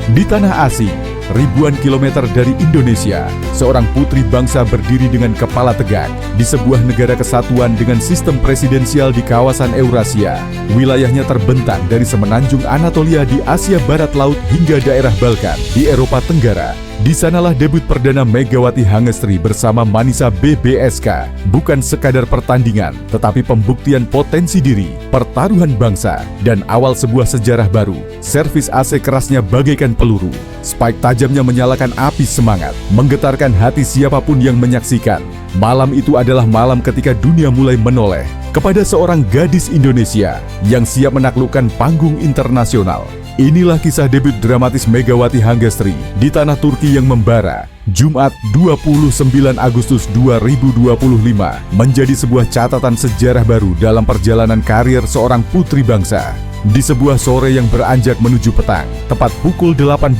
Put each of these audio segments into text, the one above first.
Di tanah asing, ribuan kilometer dari Indonesia, seorang putri bangsa berdiri dengan kepala tegak di sebuah negara kesatuan dengan sistem presidensial di kawasan Eurasia. Wilayahnya terbentang dari semenanjung Anatolia di Asia Barat Laut hingga daerah Balkan di Eropa Tenggara. Di sanalah debut perdana Megawati Hangestri bersama Manisa BBSK. Bukan sekadar pertandingan, tetapi pembuktian potensi diri, pertaruhan bangsa, dan awal sebuah sejarah baru. Servis AC kerasnya bagaikan peluru. Spike tajamnya menyalakan api semangat, menggetarkan hati siapapun yang menyaksikan. Malam itu adalah malam ketika dunia mulai menoleh kepada seorang gadis Indonesia yang siap menaklukkan panggung internasional. Inilah kisah debut dramatis Megawati Hangestri di tanah Turki yang membara. Jumat 29 Agustus 2025 menjadi sebuah catatan sejarah baru dalam perjalanan karir seorang putri bangsa. Di sebuah sore yang beranjak menuju petang, tepat pukul 18.00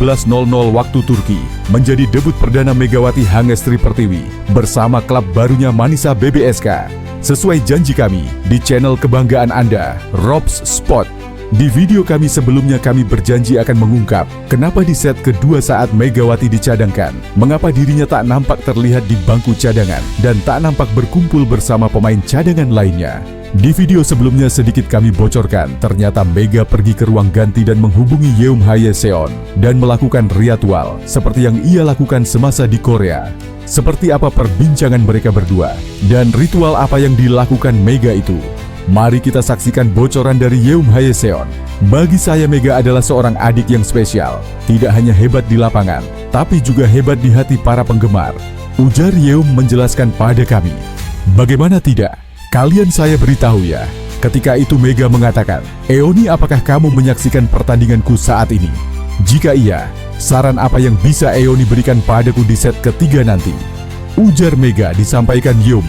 waktu Turki, menjadi debut perdana Megawati Hangestri Pertiwi bersama klub barunya Manisa BBSK. Sesuai janji kami di channel kebanggaan Anda, Rob's Spot. Di video kami sebelumnya kami berjanji akan mengungkap kenapa di set kedua saat Megawati dicadangkan, mengapa dirinya tak nampak terlihat di bangku cadangan dan tak nampak berkumpul bersama pemain cadangan lainnya. Di video sebelumnya sedikit kami bocorkan, ternyata Mega pergi ke ruang ganti dan menghubungi Yeom Hae Seon dan melakukan ritual seperti yang ia lakukan semasa di Korea. Seperti apa perbincangan mereka berdua dan ritual apa yang dilakukan Mega itu? Mari kita saksikan bocoran dari Yeom Hae Seon. Bagi saya Mega adalah seorang adik yang spesial. Tidak hanya hebat di lapangan, tapi juga hebat di hati para penggemar. Ujar Yeom menjelaskan pada kami. Bagaimana tidak? Kalian saya beritahu ya. Ketika itu Mega mengatakan, "Eoni, apakah kamu menyaksikan pertandinganku saat ini? Jika iya, saran apa yang bisa Eoni berikan padaku di set ketiga nanti?" Ujar Mega disampaikan Yeom.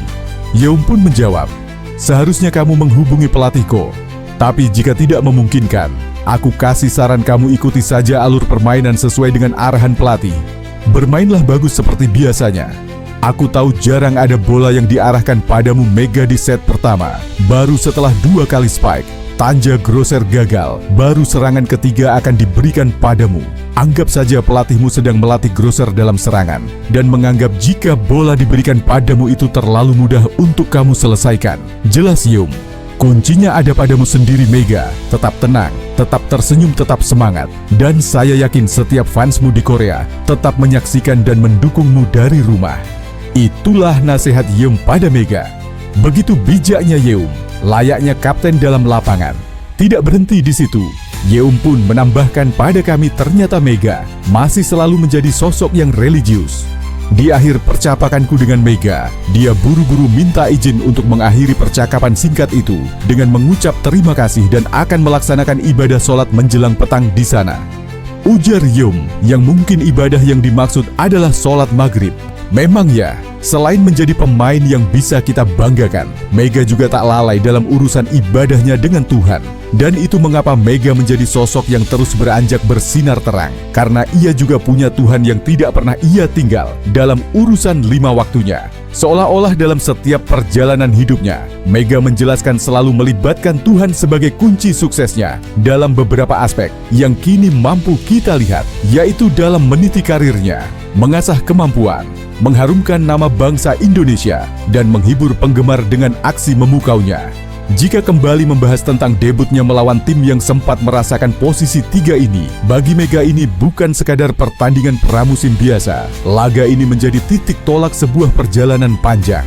Yeom pun menjawab, "Seharusnya kamu menghubungi pelatihku. Tapi jika tidak memungkinkan, aku kasih saran kamu ikuti saja alur permainan sesuai dengan arahan pelatih. Bermainlah bagus seperti biasanya. Aku tahu jarang ada bola yang diarahkan padamu Mega di set pertama. Baru setelah 2 kali spike, tanja grosser gagal, baru serangan ketiga akan diberikan padamu. Anggap saja pelatihmu sedang melatih grosser dalam serangan dan menganggap jika bola diberikan padamu itu terlalu mudah untuk kamu selesaikan." Jelas Yeom. Kuncinya ada padamu sendiri Mega. Tetap tenang, tetap tersenyum, tetap semangat. Dan saya yakin setiap fansmu di Korea tetap menyaksikan dan mendukungmu dari rumah. Itulah nasihat Yeom pada Mega. Begitu bijaknya Yeom, layaknya kapten dalam lapangan. Tidak berhenti di situ, Yeom pun menambahkan pada kami ternyata Mega masih selalu menjadi sosok yang religius. Di akhir percakapanku dengan Mega, dia buru-buru minta izin untuk mengakhiri percakapan singkat itu dengan mengucap terima kasih dan akan melaksanakan ibadah sholat menjelang petang di sana. Ujar Yeom yang mungkin ibadah yang dimaksud adalah sholat maghrib. Memang ya, selain menjadi pemain yang bisa kita banggakan, Mega juga tak lalai dalam urusan ibadahnya dengan Tuhan. Dan itu mengapa Mega menjadi sosok yang terus beranjak bersinar terang, karena ia juga punya Tuhan yang tidak pernah ia tinggal dalam urusan 5 waktunya. Seolah-olah dalam setiap perjalanan hidupnya, Mega menjelaskan selalu melibatkan Tuhan sebagai kunci suksesnya dalam beberapa aspek yang kini mampu kita lihat, yaitu dalam meniti karirnya, mengasah kemampuan, mengharumkan nama bangsa Indonesia, dan menghibur penggemar dengan aksi memukaunya. Jika kembali membahas tentang debutnya melawan tim yang sempat merasakan posisi 3 ini, bagi Mega ini bukan sekadar pertandingan pramusim biasa. Laga ini menjadi titik tolak sebuah perjalanan panjang.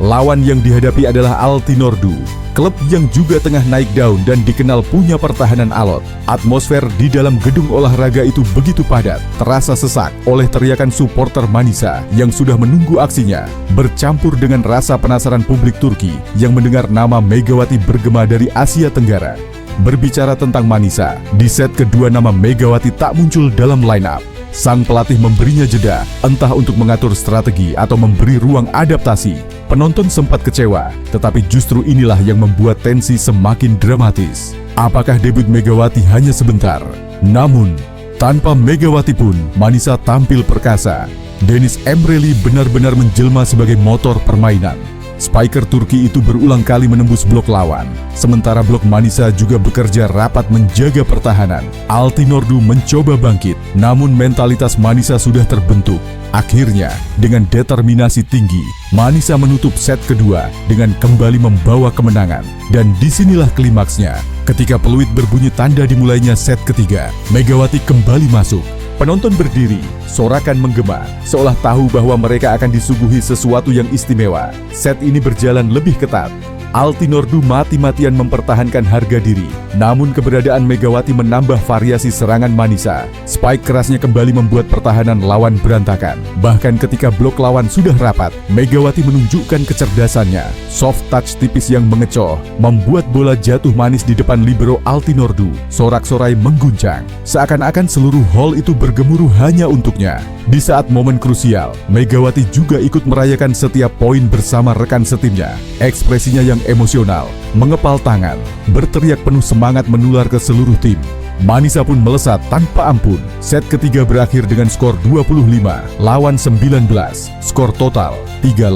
Lawan yang dihadapi adalah Altinordu, klub yang juga tengah naik daun dan dikenal punya pertahanan alot. Atmosfer di dalam gedung olahraga itu begitu padat, terasa sesak oleh teriakan supporter Manisa yang sudah menunggu aksinya, bercampur dengan rasa penasaran publik Turki yang mendengar nama Megawati bergema dari Asia Tenggara. Berbicara tentang Manisa, di set kedua nama Megawati tak muncul dalam line-up. Sang pelatih memberinya jeda, entah untuk mengatur strategi atau memberi ruang adaptasi. Penonton sempat kecewa, tetapi justru inilah yang membuat tensi semakin dramatis. Apakah debut Megawati hanya sebentar? Namun, tanpa Megawati pun, Manisa tampil perkasa. Dennis Emreli benar-benar menjelma sebagai motor permainan. Spiker Turki itu berulang kali menembus blok lawan. Sementara blok Manisa juga bekerja rapat menjaga pertahanan. Altinorddu mencoba bangkit, namun mentalitas Manisa sudah terbentuk. Akhirnya, dengan determinasi tinggi, Manisa menutup set kedua dengan kembali membawa kemenangan. Dan disinilah klimaksnya. Ketika peluit berbunyi tanda dimulainya set ketiga, Megawati kembali masuk. Penonton berdiri, sorakan menggema, seolah tahu bahwa mereka akan disuguhi sesuatu yang istimewa. Set ini berjalan lebih ketat. Altinorddu mati-matian mempertahankan harga diri. Namun keberadaan Megawati menambah variasi serangan Manisa. Spike kerasnya kembali membuat pertahanan lawan berantakan. Bahkan ketika blok lawan sudah rapat, Megawati menunjukkan kecerdasannya. Soft touch tipis yang mengecoh, membuat bola jatuh manis di depan libero Altinorddu. Sorak-sorai mengguncang. Seakan-akan seluruh hall itu bergemuruh hanya untuknya. Di saat momen krusial, Megawati juga ikut merayakan setiap poin bersama rekan setimnya. Ekspresinya yang emosional, mengepal tangan, berteriak penuh semangat menular ke seluruh tim. Manisa pun melesat tanpa ampun. Set ketiga berakhir dengan skor 25 lawan 19. Skor total 3-0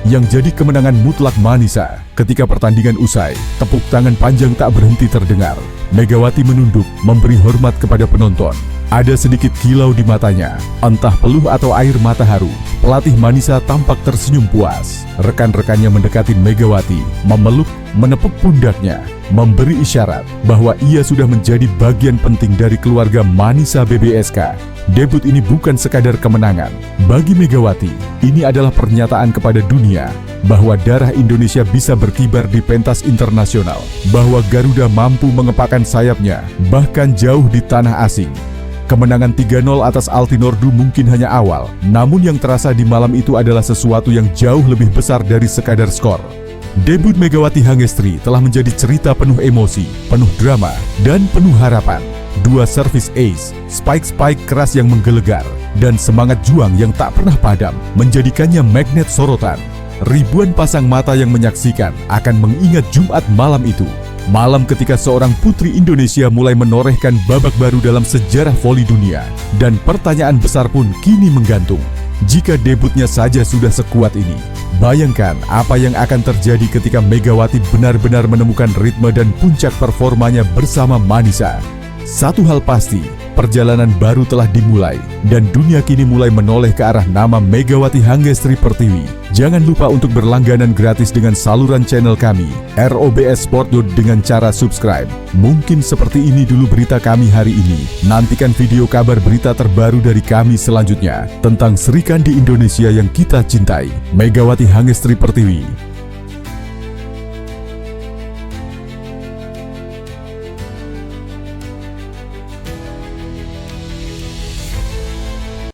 yang jadi kemenangan mutlak Manisa. Ketika pertandingan usai, tepuk tangan panjang tak berhenti terdengar. Megawati menunduk, memberi hormat kepada penonton. Ada sedikit kilau di matanya, entah peluh atau air mata haru. Pelatih Manisa tampak tersenyum puas. Rekan-rekannya mendekati Megawati, memeluk, menepuk pundaknya, memberi isyarat bahwa ia sudah menjadi bagian penting dari keluarga Manisa BBSK. Debut ini bukan sekadar kemenangan. Bagi Megawati, ini adalah pernyataan kepada dunia bahwa darah Indonesia bisa berkibar di pentas internasional, bahwa Garuda mampu mengepakkan sayapnya, bahkan jauh di tanah asing. Kemenangan 3-0 atas Altinorddu mungkin hanya awal, namun yang terasa di malam itu adalah sesuatu yang jauh lebih besar dari sekadar skor. Debut Megawati Hangestri telah menjadi cerita penuh emosi, penuh drama, dan penuh harapan. Dua servis ace, spike-spike keras yang menggelegar, dan semangat juang yang tak pernah padam menjadikannya magnet sorotan. Ribuan pasang mata yang menyaksikan akan mengingat Jumat malam itu. Malam ketika seorang putri Indonesia mulai menorehkan babak baru dalam sejarah voli dunia. Dan pertanyaan besar pun kini menggantung. Jika debutnya saja sudah sekuat ini, bayangkan apa yang akan terjadi ketika Megawati benar-benar menemukan ritme dan puncak performanya bersama Manisa. Satu hal pasti, perjalanan baru telah dimulai dan dunia kini mulai menoleh ke arah nama Megawati Hangestri Pertiwi. Jangan lupa untuk berlangganan gratis dengan saluran channel kami, ROBS Sport dengan cara subscribe. Mungkin seperti ini dulu berita kami hari ini. Nantikan video kabar berita terbaru dari kami selanjutnya tentang Sri Kandi Indonesia yang kita cintai, Megawati Hangestri Pertiwi.